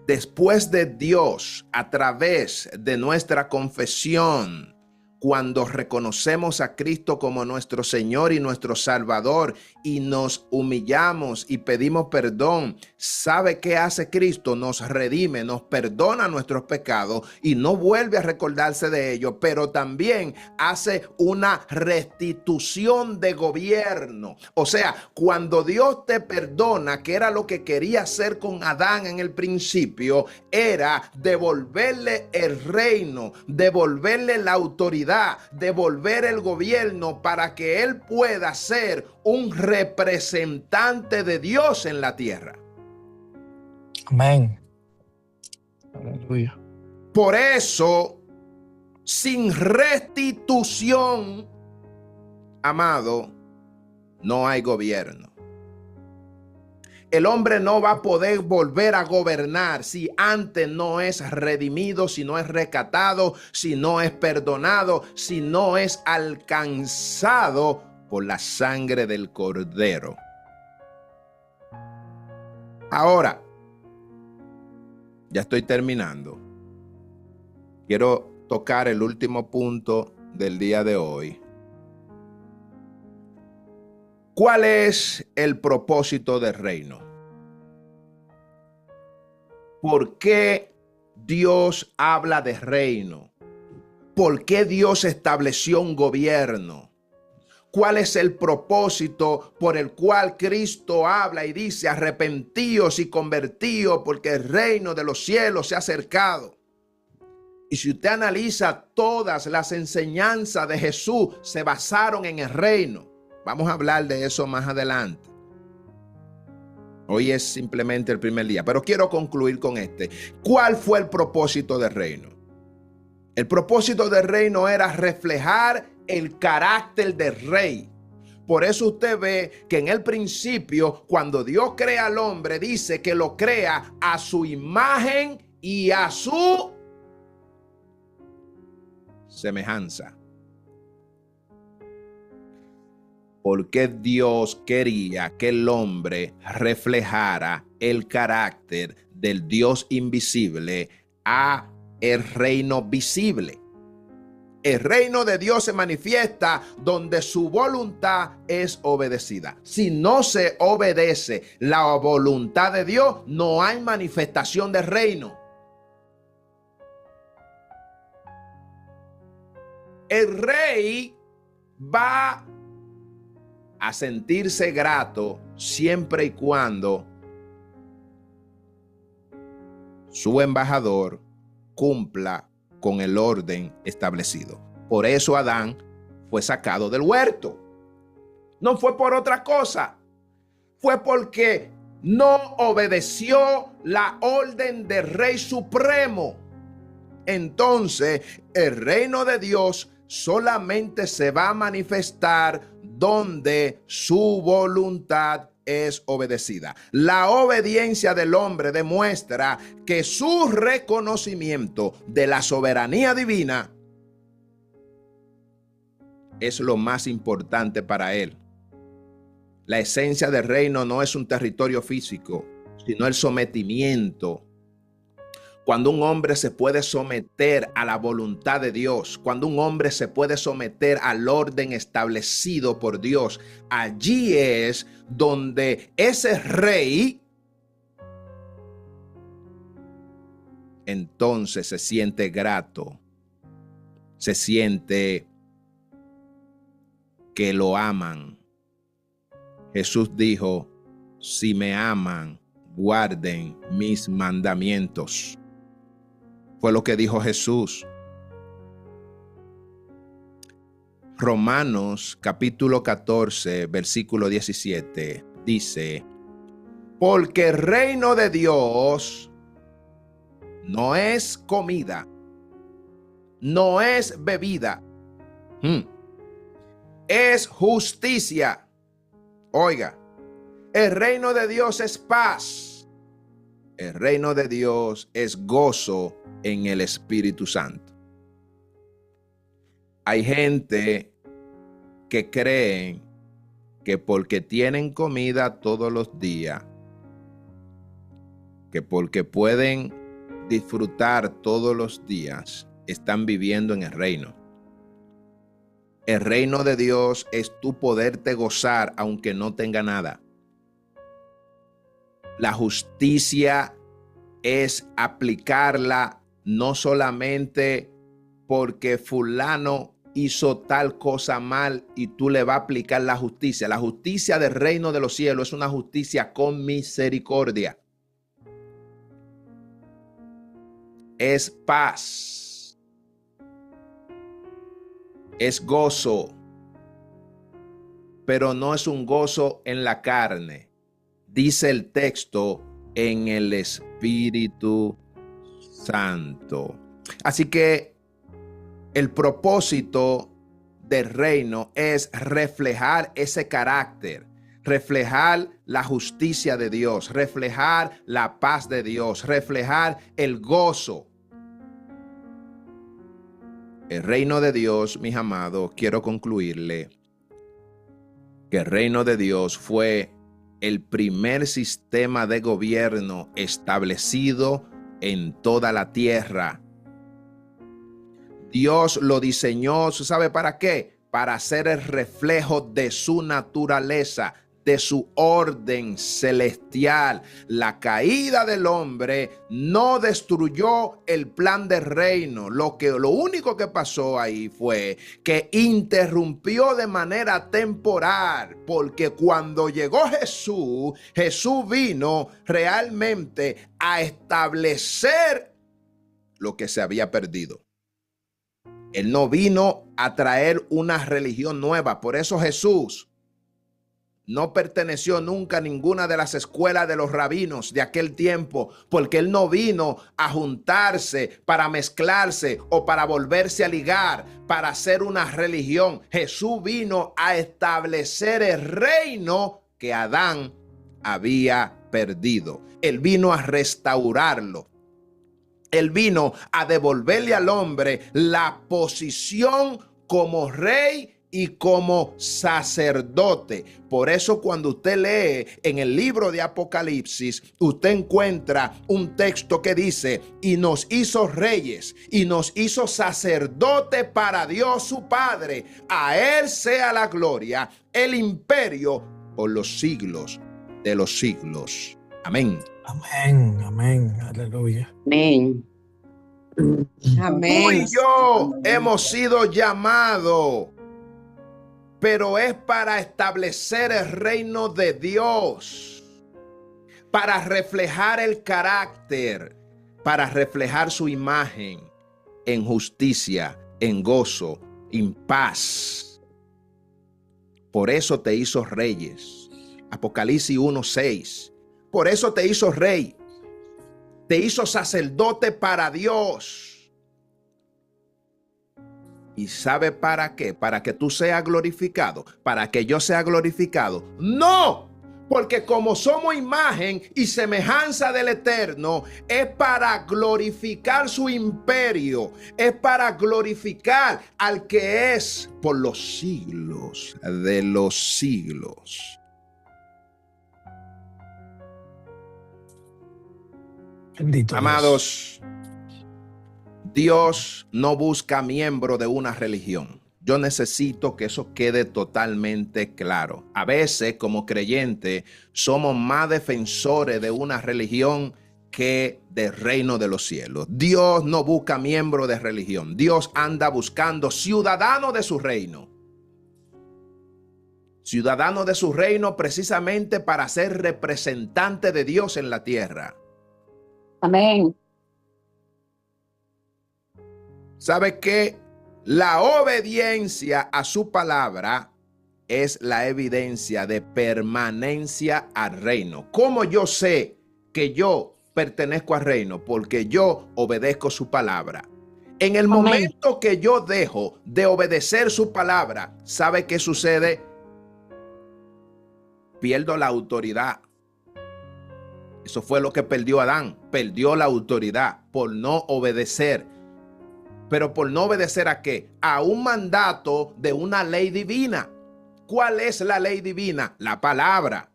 Después de Dios, a través de nuestra confesión, cuando reconocemos a Cristo como nuestro Señor y nuestro Salvador y nos humillamos y pedimos perdón, ¿sabe qué hace Cristo? Nos redime, nos perdona nuestros pecados y no vuelve a recordarse de ellos, pero también hace una restitución de gobierno. O sea, cuando Dios te perdona, que era lo que quería hacer con Adán en el principio, era devolverle el reino, devolverle la autoridad, devolver el gobierno para que él pueda ser un representante de Dios en la tierra. Amén. Aleluya. Por eso, sin restitución, amado, no hay gobierno. El hombre no va a poder volver a gobernar si antes no es redimido, si no es rescatado, si no es perdonado, si no es alcanzado por la sangre del Cordero. Ahora, ya estoy terminando. Quiero tocar el último punto del día de hoy. ¿Cuál es el propósito del reino? ¿Por qué Dios habla de reino? ¿Por qué Dios estableció un gobierno? ¿Cuál es el propósito por el cual Cristo habla y dice: arrepentíos y convertíos porque el reino de los cielos se ha acercado? Y si usted analiza, todas las enseñanzas de Jesús se basaron en el reino. Vamos a hablar de eso más adelante. Hoy es simplemente el primer día, pero quiero concluir con este. ¿Cuál fue el propósito del reino? El propósito del reino era reflejar el carácter del rey. Por eso usted ve que en el principio, cuando Dios crea al hombre, dice que lo crea a su imagen y a su semejanza. Porque Dios quería que el hombre reflejara el carácter del Dios invisible a el reino visible. El reino de Dios se manifiesta donde su voluntad es obedecida. Si no se obedece la voluntad de Dios, no hay manifestación del reino. El rey va a sentirse grato siempre y cuando su embajador cumpla con el orden establecido. Por eso Adán fue sacado del huerto. No fue por otra cosa. Fue porque no obedeció la orden del Rey Supremo. Entonces, el reino de Dios solamente se va a manifestar donde su voluntad es obedecida. La obediencia del hombre demuestra que su reconocimiento de la soberanía divina es lo más importante para él. La esencia del reino no es un territorio físico, sino el sometimiento. Cuando un hombre se puede someter a la voluntad de Dios, cuando un hombre se puede someter al orden establecido por Dios, allí es donde ese rey entonces se siente grato, se siente que lo aman. Jesús dijo: si me aman, guarden mis mandamientos. Fue lo que dijo Jesús. Romanos capítulo 14, versículo 17 dice: porque el reino de Dios no es comida, no es bebida, es justicia. Oiga, el reino de Dios es paz. El reino de Dios es gozo en el Espíritu Santo. Hay gente que creen que porque tienen comida todos los días, que porque pueden disfrutar todos los días, están viviendo en el reino. El reino de Dios es tú poderte gozar aunque no tenga nada. La justicia es aplicarla no solamente porque fulano hizo tal cosa mal y tú le vas a aplicar la justicia. La justicia del reino de los cielos es una justicia con misericordia. Es paz. Es gozo. Pero no es un gozo en la carne. Dice el texto, en el Espíritu Santo. Así que el propósito del reino es reflejar ese carácter, reflejar la justicia de Dios, reflejar la paz de Dios, reflejar el gozo. El reino de Dios, mis amados, quiero concluirle que el reino de Dios fue el primer sistema de gobierno establecido en toda la tierra. Dios lo diseñó, ¿sabe para qué? Para ser el reflejo de su naturaleza, de su orden celestial. La caída del hombre no destruyó el plan del reino. Lo único que pasó ahí fue que interrumpió de manera temporal, porque cuando llegó Jesús, Jesús vino realmente a establecer lo que se había perdido. Él no vino a traer una religión nueva. Por eso Jesús no perteneció nunca a ninguna de las escuelas de los rabinos de aquel tiempo, porque él no vino a juntarse para mezclarse o para volverse a ligar, para hacer una religión. Jesús vino a establecer el reino que Adán había perdido. Él vino a restaurarlo. Él vino a devolverle al hombre la posición como rey y como sacerdote. Por eso cuando usted lee en el libro de Apocalipsis, usted encuentra un texto que dice: y nos hizo reyes y nos hizo sacerdote para Dios su Padre. A él sea la gloria, el imperio por los siglos de los siglos. Amén. Amén, amén, aleluya. Amén. Amén. Tú y yo hemos sido llamados, pero es para establecer el reino de Dios, para reflejar el carácter, para reflejar su imagen en justicia, en gozo, en paz. Por eso te hizo reyes. Apocalipsis 1:6. Por eso te hizo rey. Te hizo sacerdote para Dios. ¿Y sabe para qué? Para que tú seas glorificado, para que yo sea glorificado. No, porque como somos imagen y semejanza del Eterno, es para glorificar su imperio, es para glorificar al que es por los siglos de los siglos. Bendito Amados, Dios no busca miembro de una religión. Yo necesito que eso quede totalmente claro. A veces, como creyentes, somos más defensores de una religión que del reino de los cielos. Dios no busca miembro de religión. Dios anda buscando ciudadanos de su reino. Ciudadanos de su reino precisamente para ser representante de Dios en la tierra. Amén. ¿Sabe qué? La obediencia a su palabra es la evidencia de permanencia al reino. ¿Cómo yo sé que yo pertenezco al reino? Porque yo obedezco su palabra. En el momento que yo dejo de obedecer su palabra, ¿sabe qué sucede? Pierdo la autoridad. Eso fue lo que perdió Adán. Perdió la autoridad por no obedecer. ¿Pero por no obedecer a qué? A un mandato de una ley divina. ¿Cuál es la ley divina? La palabra.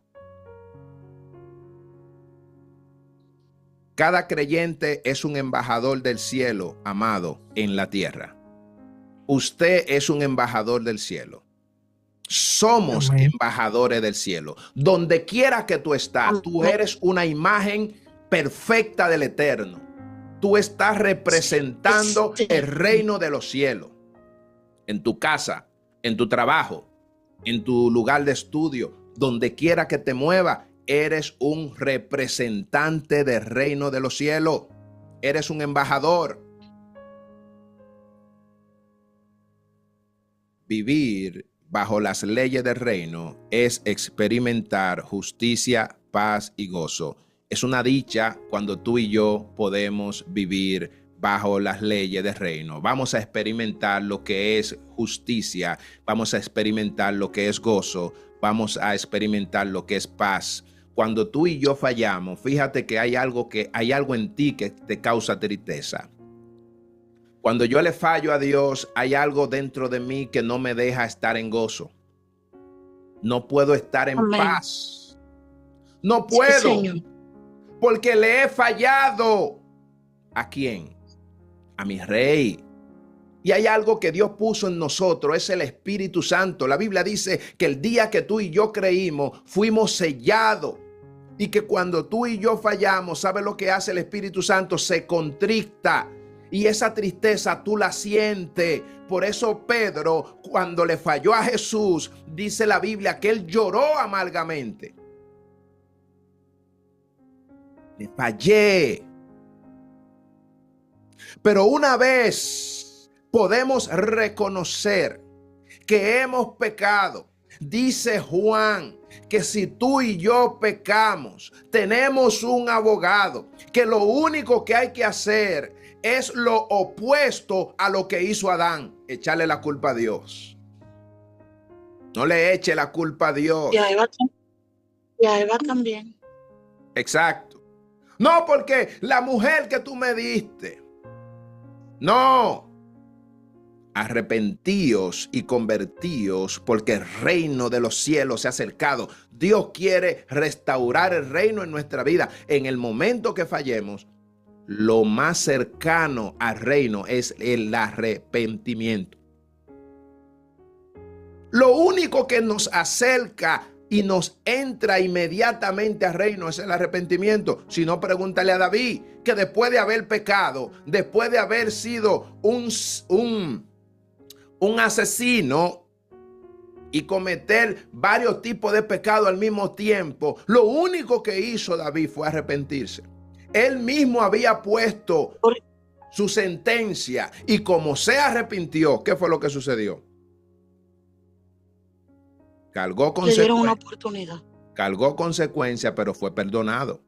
Cada creyente es un embajador del cielo, amado, en la tierra. Usted es un embajador del cielo. Somos embajadores del cielo. Donde quiera que tú estás, tú eres una imagen perfecta del Eterno. Tú estás representando el reino de los cielos. En tu casa, en tu trabajo, en tu lugar de estudio, donde quiera que te muevas, eres un representante del reino de los cielos. Eres un embajador. Vivir bajo las leyes del reino es experimentar justicia, paz y gozo. Es una dicha cuando tú y yo podemos vivir bajo las leyes del reino. Vamos a experimentar lo que es justicia, vamos a experimentar lo que es gozo, vamos a experimentar lo que es paz. Cuando tú y yo fallamos, fíjate que hay algo en ti que te causa tristeza. Cuando yo le fallo a Dios, hay algo dentro de mí que no me deja estar en gozo. No puedo estar en paz. No puedo. Sí, porque le he fallado. ¿A quién? A mi rey. Y hay algo que Dios puso en nosotros, es el Espíritu Santo. La Biblia dice que el día que tú y yo creímos, fuimos sellados. Y que cuando tú y yo fallamos, ¿sabes lo que hace el Espíritu Santo? Se contricta. Y esa tristeza tú la sientes. Por eso Pedro, cuando le falló a Jesús, dice la Biblia que él lloró amargamente. Le fallé. Pero una vez podemos reconocer que hemos pecado, dice Juan, que si tú y yo pecamos, tenemos un abogado, que lo único que hay que hacer es lo opuesto a lo que hizo Adán, echarle la culpa a Dios. No le eche la culpa a Dios. Y a Eva también. Exacto. No porque la mujer que tú me diste. No. Arrepentíos y convertíos porque el reino de los cielos se ha acercado. Dios quiere restaurar el reino en nuestra vida. En el momento que fallemos, lo más cercano al reino es el arrepentimiento. Lo único que nos acerca y nos entra inmediatamente al reino es el arrepentimiento. Si no, pregúntale a David, que después de haber pecado, después de haber sido un asesino y cometer varios tipos de pecado al mismo tiempo, lo único que hizo David fue arrepentirse. Él mismo había puesto su sentencia y como se arrepintió, ¿qué fue lo que sucedió? Cargó Le dieron una oportunidad. Cargó consecuencias, pero fue perdonado.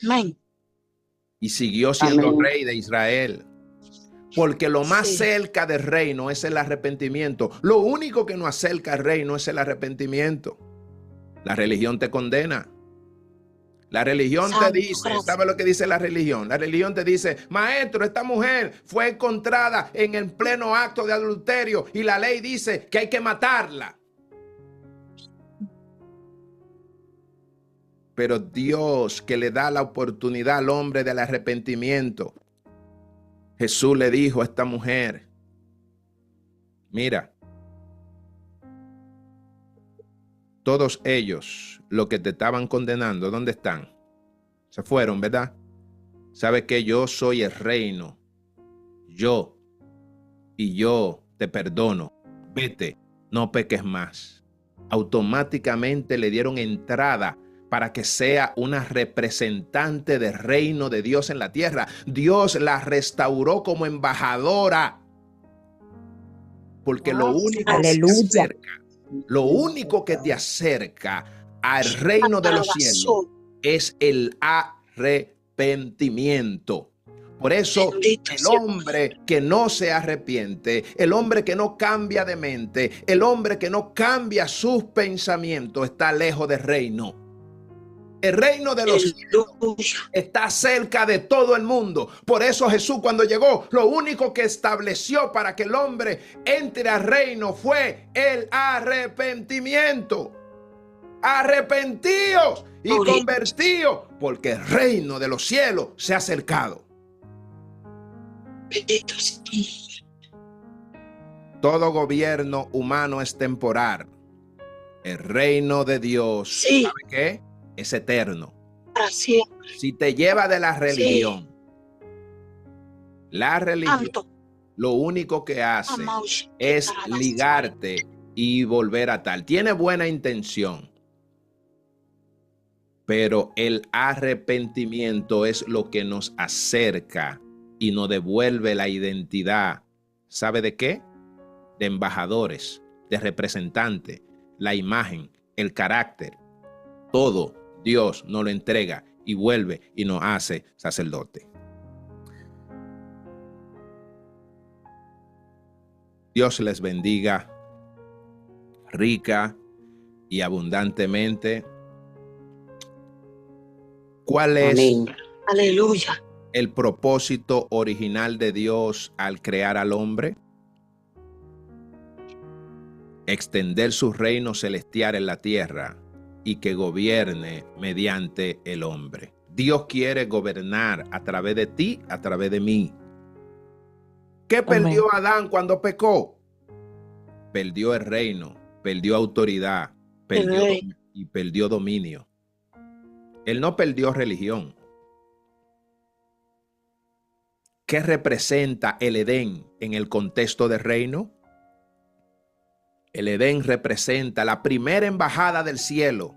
Amén. Y siguió siendo Amén. rey de Israel. Porque lo más cerca del reino es el arrepentimiento. Lo único que nos acerca al reino es el arrepentimiento. La religión te condena. La religión te dice, ¿sabe lo que dice la religión? La religión te dice, maestro, esta mujer fue encontrada en el pleno acto de adulterio y la ley dice que hay que matarla. Pero Dios, que le da la oportunidad al hombre del arrepentimiento, Jesús le dijo a esta mujer, mira, todos ellos, los que te estaban condenando, ¿dónde están? Se fueron, ¿verdad? Sabe que yo soy el reino. Yo te perdono. Vete, no peques más. Automáticamente le dieron entrada para que sea una representante del reino de Dios en la tierra. Dios la restauró como embajadora. Porque lo único Aleluya. lo único que te acerca al reino de los cielos es el arrepentimiento. Por eso el hombre que no se arrepiente, el hombre que no cambia de mente, el hombre que no cambia sus pensamientos está lejos del reino. El reino de los cielos está cerca de todo el mundo. Por eso Jesús cuando llegó, lo único que estableció para que el hombre entre al reino fue el arrepentimiento. Arrepentíos y convertíos, porque el reino de los cielos se ha acercado. Bendito sea. Todo gobierno humano es temporal. El reino de Dios, ¿sabe qué? Es eterno. Para siempre. Si te lleva de la religión, la religión lo único que hace es ligarte y volver a tal. Tiene buena intención, pero el arrepentimiento es lo que nos acerca y nos devuelve la identidad. ¿Sabe de qué? De embajadores, de representantes, la imagen, el carácter, todo Dios nos lo entrega y vuelve y nos hace sacerdote. Dios les bendiga rica y abundantemente. ¿Cuál es Aleluya. el propósito original de Dios al crear al hombre? Extender su reino celestial en la tierra y que gobierne mediante el hombre. Dios quiere gobernar a través de ti, a través de mí. ¿Qué Amén. perdió Adán cuando pecó? Perdió el reino, perdió autoridad, y perdió dominio. Él no perdió religión. ¿Qué representa el Edén en el contexto del reino? El Edén representa la primera embajada del cielo,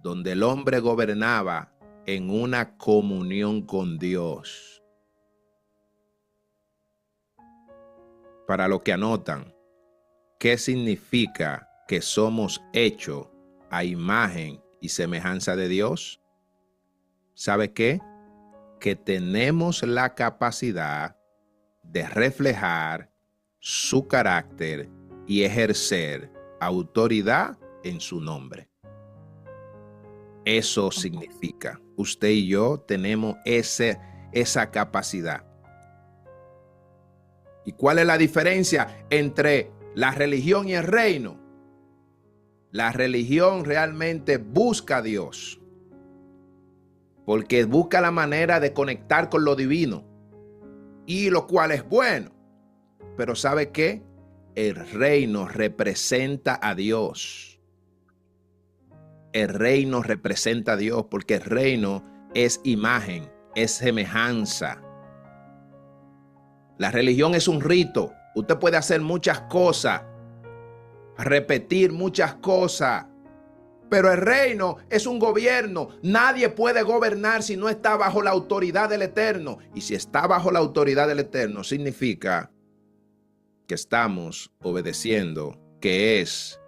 donde el hombre gobernaba en una comunión con Dios. Para los que anotan, ¿qué significa que somos hechos a imagen y semejanza de Dios? ¿Sabe qué? Que tenemos la capacidad de reflejar su carácter y ejercer autoridad en su nombre. Eso significa, usted y yo tenemos esa capacidad. ¿Y cuál es la diferencia entre la religión y el reino? La religión realmente busca a Dios, porque busca la manera de conectar con lo divino, y lo cual es bueno. Pero ¿sabe qué? El reino representa a Dios. El reino representa a Dios, porque el reino es imagen, es semejanza. La religión es un rito. Usted puede hacer muchas cosas, repetir muchas cosas, pero el reino es un gobierno. Nadie puede gobernar si no está bajo la autoridad del Eterno. Y si está bajo la autoridad del Eterno, significa que estamos obedeciendo, que es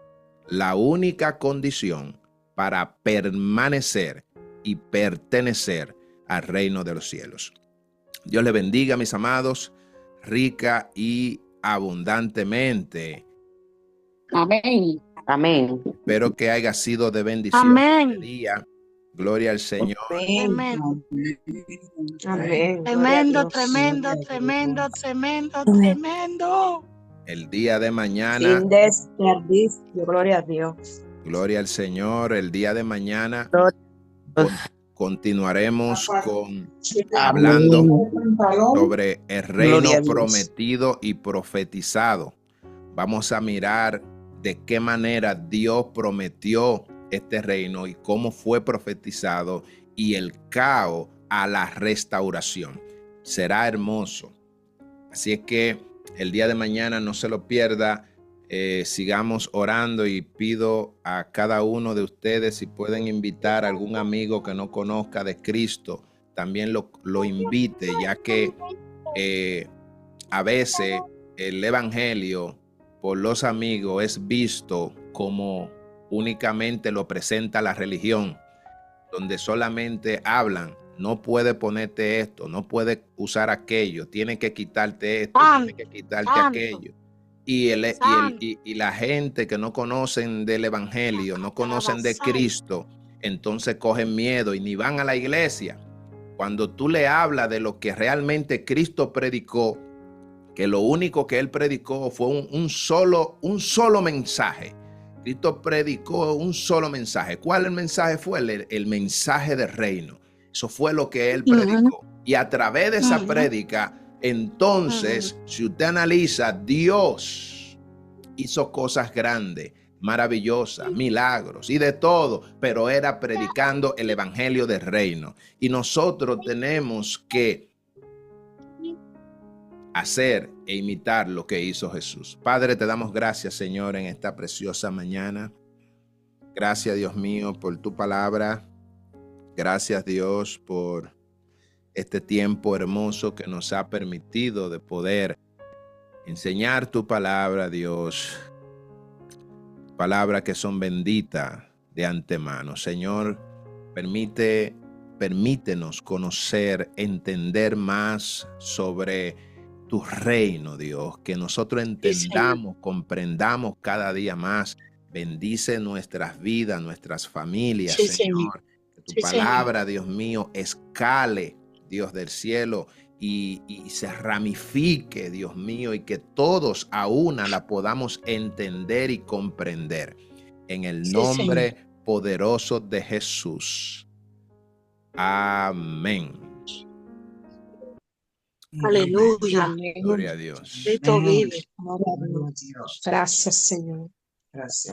la única condición para permanecer y pertenecer al reino de los cielos. Dios le bendiga, mis amados, rica y abundantemente. Amén. Amén. Espero que haya sido de bendición Amén. este día. Gloria al Señor. Amén. Amén. Tremendo, tremendo, tremendo, tremendo, tremendo. El día de mañana, Sin desperdicio. Gloria a Dios. gloria al Señor, el día de mañana continuaremos hablando sobre el reino Gloria a Dios. prometido y profetizado. Vamos a mirar de qué manera Dios prometió este reino y cómo fue profetizado, y el caos a la restauración. Será hermoso. Así es que el día de mañana no se lo pierda. Sigamos orando, y pido a cada uno de ustedes si pueden invitar a algún amigo que no conozca de Cristo, también lo invite, ya que a veces el evangelio por los amigos es visto como únicamente lo presenta la religión, donde solamente hablan: no puede ponerte esto, no puede usar aquello, tiene que quitarte esto, tiene que quitarte aquello. Y la gente que no conocen del evangelio, no conocen de Cristo, entonces cogen miedo y ni van a la iglesia. Cuando tú le hablas de lo que realmente Cristo predicó, que lo único que él predicó fue un solo mensaje. Cristo predicó un solo mensaje. ¿Cuál el mensaje fue? El mensaje del reino. Eso fue lo que él predicó. Y a través de esa prédica, entonces, si usted analiza, Dios hizo cosas grandes, maravillosas, milagros y de todo, pero era predicando el evangelio del reino. Y nosotros tenemos que hacer e imitar lo que hizo Jesús. Padre, te damos gracias, Señor, en esta preciosa mañana. Gracias, Dios mío, por tu palabra. Gracias, Dios, por este tiempo hermoso que nos ha permitido de poder enseñar tu palabra, Dios. Palabras que son benditas de antemano. Señor, permítenos conocer, entender más sobre tu reino, Dios, que nosotros entendamos, comprendamos cada día más. Bendice nuestras vidas, nuestras familias, Señor. Que tu palabra, Dios mío, escale, Dios del cielo, y se ramifique, Dios mío, y que todos a una la podamos entender y comprender. En el nombre poderoso de Jesús. Amén. Aleluya. Amén. Gloria a Dios. Cristo vive. Gloria a Dios. Gracias, Señor. Gracias.